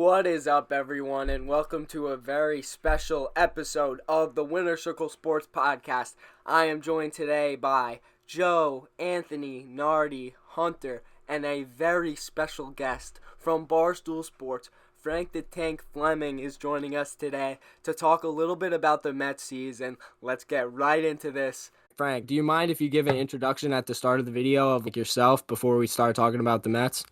What is up, everyone, and welcome to a very special episode of the Winner Circle Sports Podcast. I am joined today by Joe, Anthony, Nardi, Hunter, and a very special guest from Barstool Sports. Frank the Tank Fleming is joining us today to talk a little bit about the Mets season. Let's get right into this. Frank, do you mind if you give an introduction at the start of the video of yourself before we start talking about the Mets?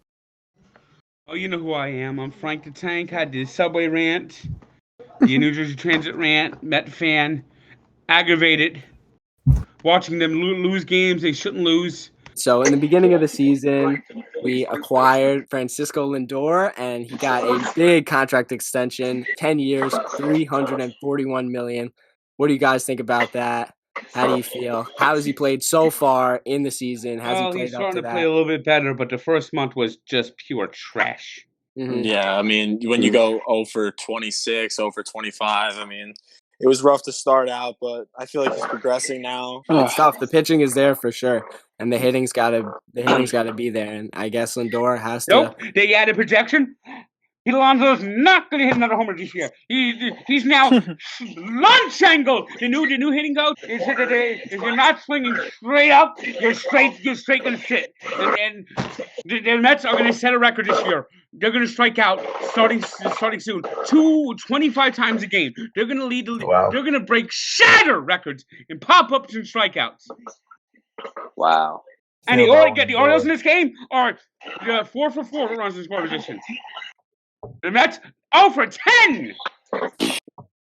Oh, you know who I am. I'm Frank the Tank. I did Subway rant, the New Jersey Transit rant, Met fan, aggravated, watching them lose games they shouldn't lose. So in the beginning of the season, we acquired Francisco Lindor, and he got a big contract extension, 10 years, $341 million. What do you guys think about that? How do you feel? How has he played so far in the season? Has he Well, played he's up starting to to play that? a little bit better, but the first month was just pure trash. Mhm. Yeah, I mean, when you go 0 for 26, 0 for 25, I mean, it was rough to start out, but I feel like he's progressing now. It's tough. The pitching is there for sure, and the hitting's gotta be there. And I guess Lindor has to. Nope, they added projection. Pete Alonso's not going to hit another homer this year. He's now launch angle. The new hitting coach is that if you're not swinging straight up, you're straight going to sit. And the Mets are going to set a record this year. They're going to strike out starting soon. 25 times a game. They're going to lead the league. Wow. They're going to shatter records in pop-ups and strikeouts. Wow. And the Orioles in this game are 4 for 4 runs in scoring position. The Mets 0 for 10.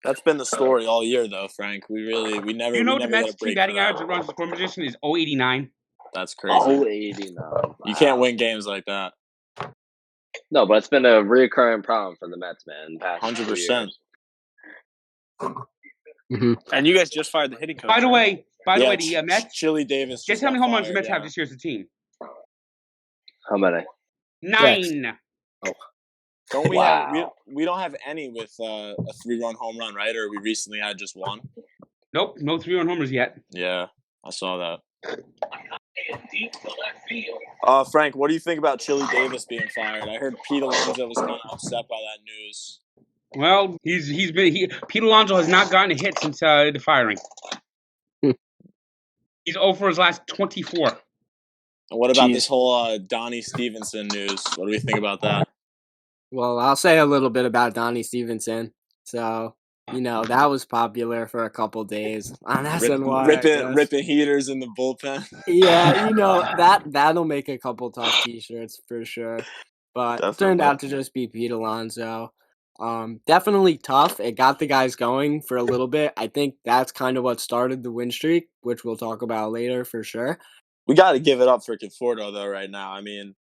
That's been the story all year, though, Frank. We never. You know the never Mets' team batting average that runs the scoring position is 0.89. That's crazy. 0.89. Wow. You can't win games like that. No, but it's been a recurring problem for the Mets, man. 100%. Mm-hmm. And you guys just fired the hitting coach. By the way, the Mets. Chili Davis. Guess how many home runs the Mets have this year as a team? How many? 9. Oh. Don't we have? We don't have any with a 3-run home run, right? Or we recently had just one. Nope, no 3-run homers yet. Yeah, I saw that. Frank, what do you think about Chili Davis being fired? I heard Pete Alonso was kind of upset by that news. Well, Pete Alonso has not gotten a hit since the firing. He's 0 for his last 24. And what about this whole Donnie Stevenson news? What do we think about that? Well, I'll say a little bit about Donnie Stevenson. So, that was popular for a couple days on SNY. Ripping heaters in the bullpen. Yeah, that'll make a couple tough T-shirts for sure. But it turned out to just be Pete Alonso. Definitely tough. It got the guys going for a little bit. I think that's kind of what started the win streak, which we'll talk about later for sure. We got to give it up for Conforto, though, right now. I mean,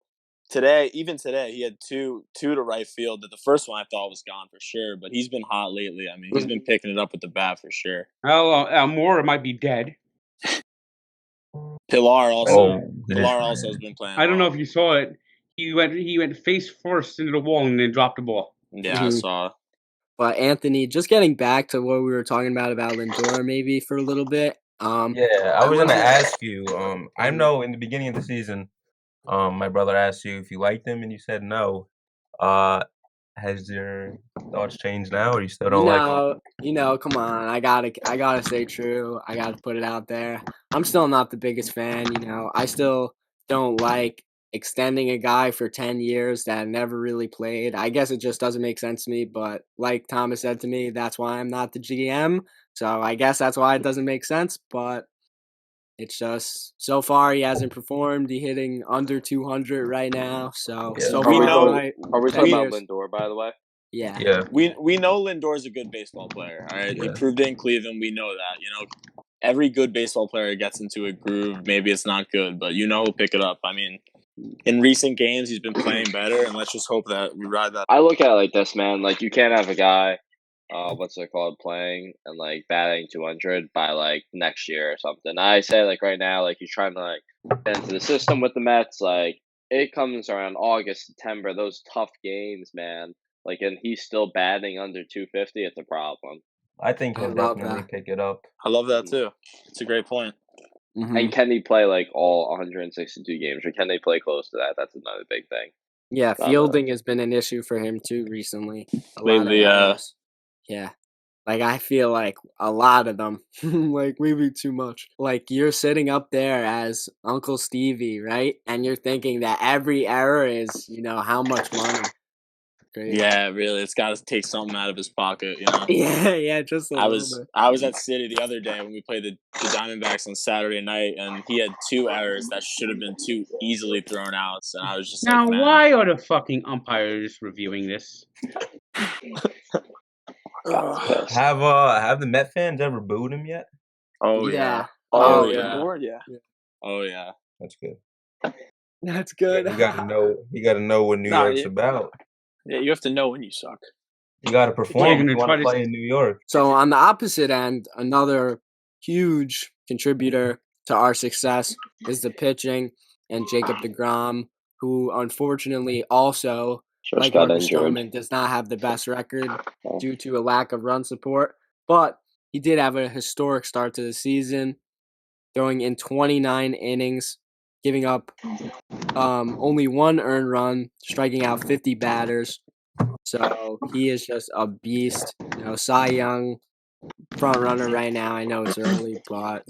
today, he had two to right field. The first one I thought was gone for sure, but he's been hot lately. I mean, he's been picking it up with the bat for sure. Well, Moore might be dead. Pilar also has been playing. I don't know if you saw it. He went face first into the wall and then dropped the ball. Yeah, I saw it. But Anthony, just getting back to what we were talking about Lindor maybe for a little bit. I was going to ask you. I know in the beginning of the season, my brother asked you if you liked him, and you said no. Has your thoughts changed now, or you still don't like him? Come on. I gotta stay true. I gotta put it out there. I'm still not the biggest fan. I still don't like extending a guy for 10 years that never really played. I guess it just doesn't make sense to me. But like Thomas said to me, that's why I'm not the GM. So I guess that's why it doesn't make sense. But it's just, so far he hasn't performed. He's hitting under 200 right now. So Are far, we talking about Lindor, by the way? Yeah. We know Lindor's a good baseball player. All right, He proved it in Cleveland. We know that. Every good baseball player gets into a groove. Maybe it's not good, but he'll pick it up. I mean, in recent games he's been playing better, and let's just hope that we ride that. I look at it like this, man. Like, you can't have a guy, playing and batting 200 by next year or something. I say right now, he's trying to get into the system with the Mets. It comes around August, September, those tough games, man. And he's still batting under 250. It's a problem. I think he'll definitely pick it up. I love that too. It's a great point. Mm-hmm. And can he play all 162 games, or can they play close to that? That's another big thing. Yeah, Not fielding has been an issue for him too recently. A lot Lately, of errors. Yeah. Like, I feel like a lot of them, like, maybe too much. Like, you're sitting up there as Uncle Stevie, right? And you're thinking that every error is, how much money. Crazy. yeah, really, it's got to take something out of his pocket, you know. Yeah, just a I little was bit. I was at City the other day when we played the Diamondbacks on Saturday night, and he had 2 errors that should have been 2 easily thrown outs, and I was just Now, like, man. why are the fucking umpires reviewing this? pissed. Have the Met fans ever booed him yet? Oh Yeah. yeah. Oh, Oh yeah. yeah. Lord, yeah. Oh yeah. That's good. That's good. You got to know. You got to know what New Nah, York's yeah. about. Yeah, you have to know when you suck. You got to perform gonna if you want try to to- play in New York. So on the opposite end, another huge contributor to our success is the pitching and Jacob deGrom, who unfortunately also, Just like got Marcus injured. Stroman, does not have the best record Oh. due to a lack of run support. But he did have a historic start to the season, throwing in 29 innings, giving up only 1 earned run, striking out 50 batters. So he is just a beast. Cy Young front runner right now. I know it's early, but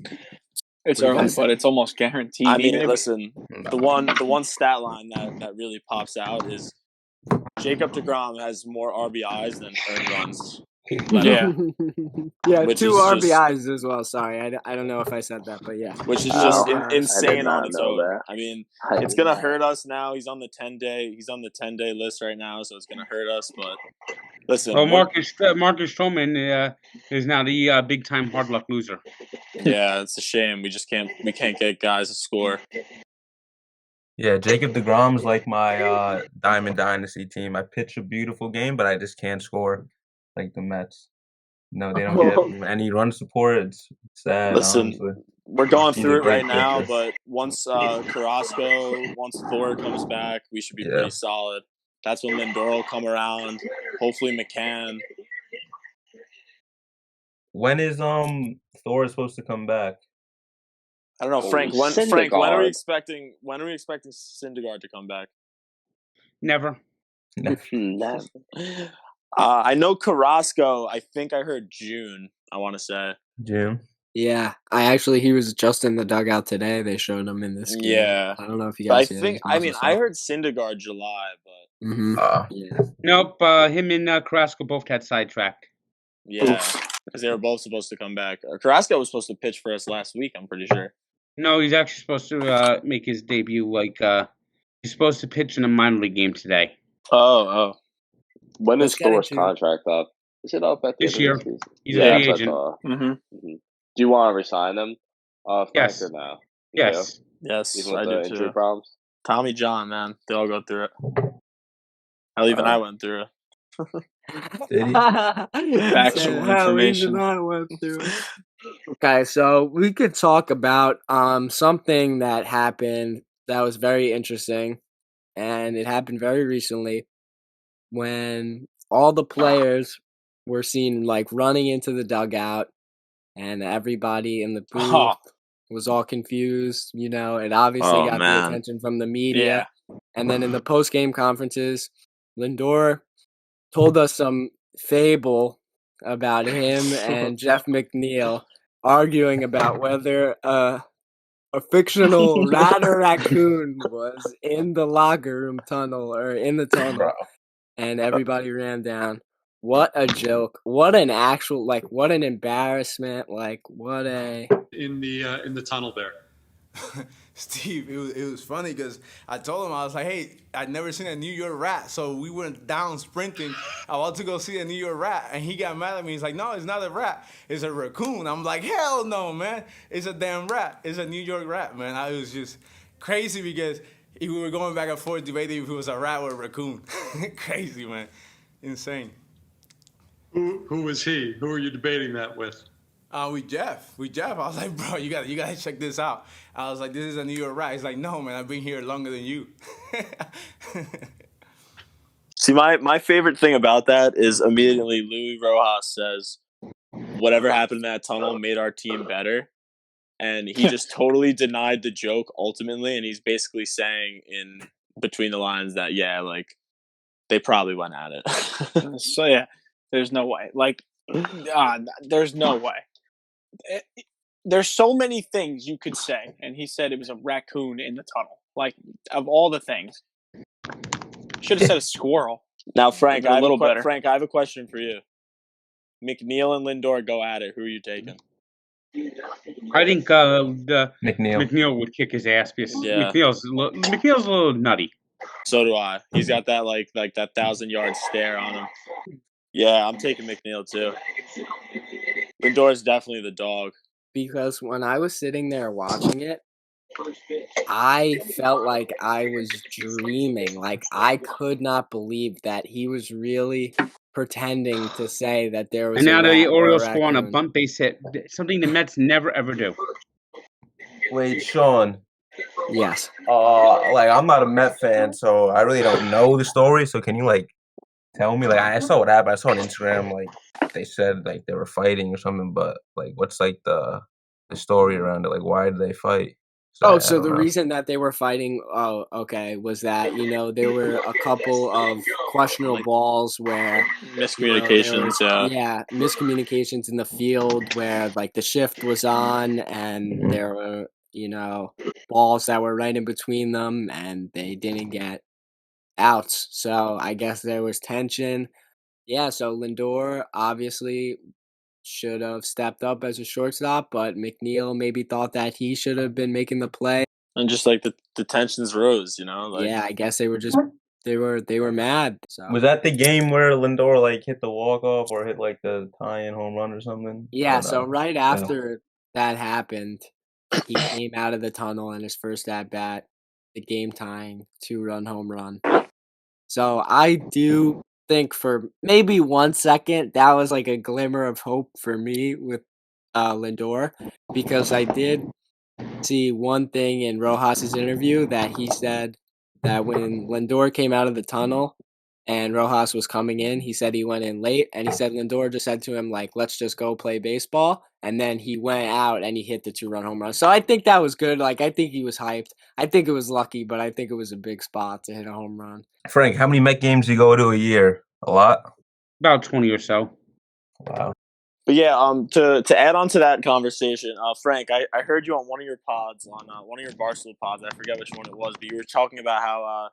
It's What do you early, guys but it's almost guaranteed. I mean, Even if- listen, the one stat line that really pops out is Jacob deGrom has more RBIs than earned runs. Yeah. yeah, Which 2 is just- RBIs as well. Sorry, I don't know if I said that, but yeah. Which is Wow. just I did insane on not its know own. that. I mean, I it's did gonna not. hurt us now. He's on the 10-day list right now, so it's gonna hurt us. But listen, Well, Marcus Stroman is now the big time hard luck loser. yeah, it's a shame. We can't get guys to score. Yeah, Jacob deGrom's like my Diamond Dynasty team. I pitch a beautiful game, but I just can't score like the Mets. No, they don't get any run support. It's sad, Listen, honestly. We're going He's through a it right great now, pitcher. but once Carrasco, once Thor comes back, we should be Yeah. pretty solid. That's when Lindor will come around. Hopefully McCann. When is Thor supposed to come back? I don't know, Oh, Frank. When are we Syndergaard. expecting Syndergaard to come back? Never. Never. I know Carrasco. I think I heard June. I want to say. Jim. Yeah, he was just in the dugout today. They showed him in this game. Yeah. I don't know if you But I guys see think. any I mean, I heard Syndergaard July, but Yeah. Nope. Him and Carrasco both got sidetracked. yeah, because they were both supposed to come back. Carrasco was supposed to pitch for us last week. I'm pretty sure. No, he's actually supposed to make his debut. He's supposed to pitch in a minor league game today. Oh. When Let's is get Thor's into- contract up? Is it up at the This end year. of the season? He's Yeah, a that's free what I agent. thought. Mm-hmm. Do you want to resign him? Frank, Yes. or no? You Yes. Yes, do? Even I with do the injury too. problems? Tommy John, man, they all go through it. Hell, even I went through it. Did he? Factual information. Okay, so we could talk about something that happened that was very interesting, and it happened very recently when all the players were seen running into the dugout, and everybody in the booth Oh. was all confused. It obviously Oh, got man. the attention from the media. And then in the post-game conferences, Lindor told us some fable about him and Jeff McNeil arguing about whether a fictional rat or raccoon was in the locker room tunnel or in the tunnel, Bro. and everybody ran down. What a joke! What an actual what an embarrassment! What a in the tunnel there. Steve, it was funny because I told him, I was like, hey, I'd never seen a New York rat. So we went down sprinting. I wanted to go see a New York rat. And he got mad at me. He's like, no, it's not a rat. It's a raccoon. I'm like, hell no, man. It's a damn rat. It's a New York rat, man. I was just crazy because we were going back and forth debating if it was a rat or a raccoon. Crazy, man. Insane. Who was he? Who are you debating that with? With Jeff. I was like, bro, you gotta check this out. I was like, this is a New York rat. He's like, no, man, I've been here longer than you. See, my favorite thing about that is immediately Louis Rojas says, whatever happened in that tunnel made our team better. And he just totally denied the joke ultimately. And he's basically saying in between the lines that they probably went at it. So yeah, there's no way. There's no way. There's so many things you could say, and he said it was a raccoon in the tunnel. Like, of all the things, should have said a squirrel. Now, Frank, A little better. Frank, I have a question for you. McNeil and Lindor go at it. Who are you taking? I think the McNeil. McNeil would kick his ass because Yeah. McNeil's a little nutty. So do I. He's got that like that 1,000-yard stare on him. Yeah, I'm taking McNeil too. Lindor's definitely the dog. Because when I was sitting there watching it, I felt like I was dreaming. Like, I could not believe that he was really pretending to say that there was And now a the rat or a Orioles score on a raccoon. bunt base hit, something the Mets never ever do. Wait, Sean. Yes. I'm not a Met fan, so I really don't know the story. So can you tell me? I saw what happened. I saw on Instagram they said they were fighting or something, but what's the story around it? Why did they fight? So I don't the know. reason that they were fighting, was that, there were a couple of questionable balls where Miscommunications. miscommunications in the field where the shift was on and there were, balls that were right in between them and they didn't get outs. So I guess there was tension. Yeah, so Lindor obviously should have stepped up as a shortstop, but McNeil maybe thought that he should have been making the play. And just the tensions rose, Yeah, I guess they were just they were mad. So Was that the game where Lindor hit the walk off or hit the tie-in home run or something? yeah, Or so no? right after that happened, he came out of the tunnel and his first at bat, the game tying 2-run home run. So I do think for maybe 1 second that was a glimmer of hope for me with Lindor, because I did see one thing in Rojas's interview that he said that when Lindor came out of the tunnel and Rojas was coming in, he said he went in late, and he said Lindor just said to him let's just go play baseball, and then he went out and he hit the 2-run home run. So I think that was good. I think he was hyped. I think it was lucky, but I think it was a big spot to hit a home run. Frank, how many Met games do you go to a year? A lot? About 20 or so. Wow. But yeah, to add on to that conversation, Frank, I heard you on one of your pods, on one of your Barstool pods. I forget which one it was, but you were talking about how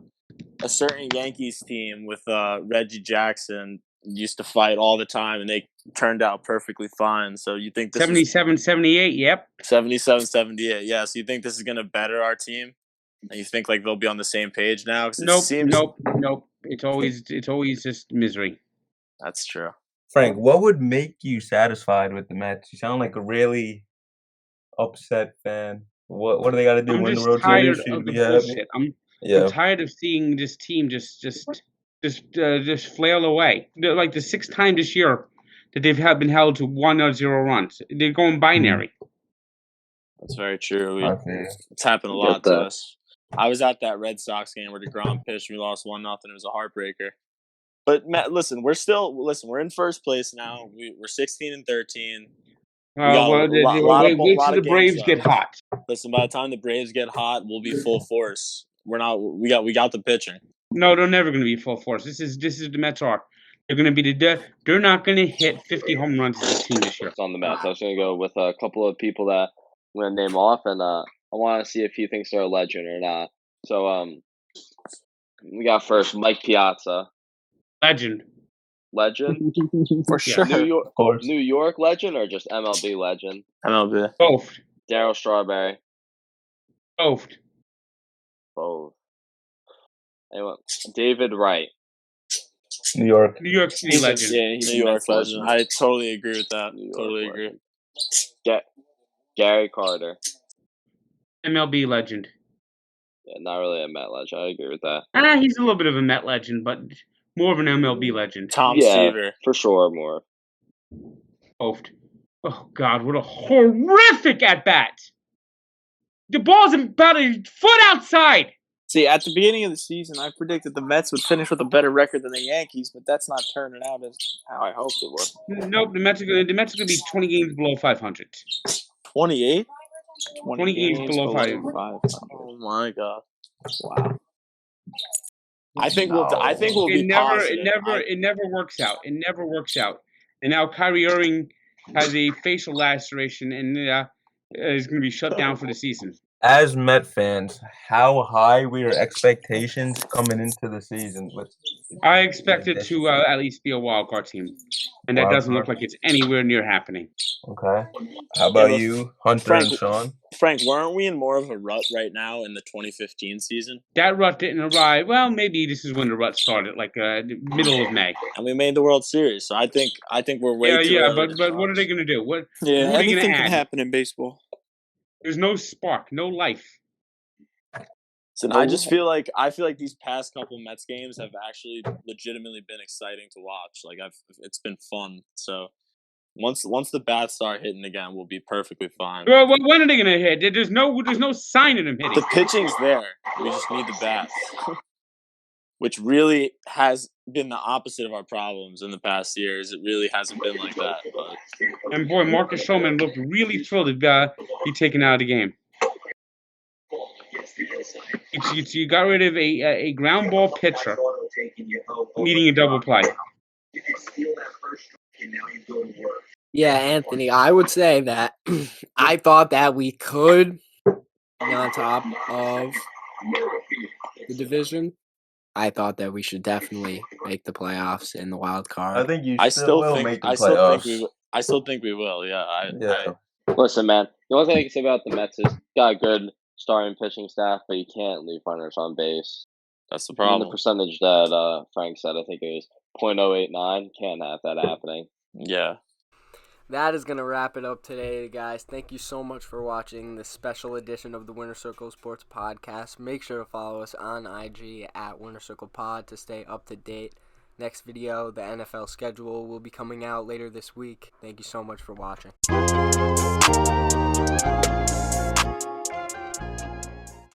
a certain Yankees team with Reggie Jackson used to fight all the time, and they turned out perfectly fine. So you think this 77, 78, yep. 77, 78, yeah. So you think this is going to better our team? And you think they'll be on the same page now? Nope. It's always just misery. That's true. Frank, what would make you satisfied with the Mets? You sound like a really upset fan. What do they got to do? I'm Win the just World tired Series? of the Yeah. bullshit. I'm tired of seeing this team just flail away. They're the 6th time this year that they've been held to 1 or 0 runs. They're going binary. That's very true. It's happened a lot to us. I was at that Red Sox game where DeGrom pitched and we lost 1-0. It was a heartbreaker. But Matt, listen, we're in first place now. We're 16 and 13. Wait till the Braves get hot. Listen, by the time the Braves get hot, we'll be full force. We got the pitching. No, they're never going to be full force. This is the Mets are. They're going to be they're not going to hit 50 home runs as a team this year. It's on the Mets. I was going to go with a couple of people that I'm going to name off, and I want to see if he thinks they're a legend or not. So we got first Mike Piazza. Legend. For sure. New York legend or just MLB legend? MLB. Both. Darryl Strawberry. Both. Anyone? David Wright. New York. New York City legend. Yeah, he's New York legend. I totally agree with that. Totally agree. Gary Carter. MLB legend. Yeah, not really a Met legend. I agree with that. He's a little bit of a Met legend, but more of an MLB legend. Tom Seaver. For sure, more. Both. Oh, God, what a horrific at-bat. The ball's about a foot outside. See, at the beginning of the season, I predicted the Mets would finish with a better record than the Yankees, but that's not turning out as how I hoped it would. Nope, the Mets are going to be 20 games below 500. 28? 20 games below 500. Oh, my God. Wow. I think we'll be It never, positive. it never works out. It never works out. And now Kyrie Irving has a facial laceration and is going to be shut down for the season. As Met fans, how high were your expectations coming into the season? I expect it to at least be a wild card team, and that Wild doesn't look card. like it's anywhere near happening. Okay. How about but you, Hunter Frank- and Sean? Frank, weren't we in more of a rut right now in the 2015 season? That rut didn't arrive. Well, maybe this is when the rut started, like the middle of May. And we made the World Series, so I think we're way too early. But what are they going to do? What are Yeah, they going anything to can add? happen in baseball. There's no spark, no life. So I feel like these past couple Mets games have actually legitimately been exciting to watch. Like it's been fun. So once the bats start hitting again, we'll be perfectly fine. Well, when are they going to hit? There's no sign of them hitting. The pitching's there. We just need the bats. Which really has been the opposite of our problems in the past years. It really hasn't been like that. But... And boy, Marcus Stroman looked really thrilled to be taken out of the game. You got rid of a ground ball pitcher needing a double play. Yeah, Anthony, I would say that I thought that we could be on top of the division. I thought that we should definitely make the playoffs in the wild card. I think you I still will think make the I playoffs. still think we will. Yeah. Listen, man. The only thing I can say about the Mets is got a good starting pitching staff, but you can't leave runners on base. That's the And problem. the percentage that Frank said, I think it was .089. Can't have that happening. Yeah. That is going to wrap it up today, guys. Thank you so much for watching this special edition of the Winner Circle Sports Podcast. Make sure to follow us on IG at Winner Circle Pod to stay up to date. Next video, the NFL schedule will be coming out later this week. Thank you so much for watching.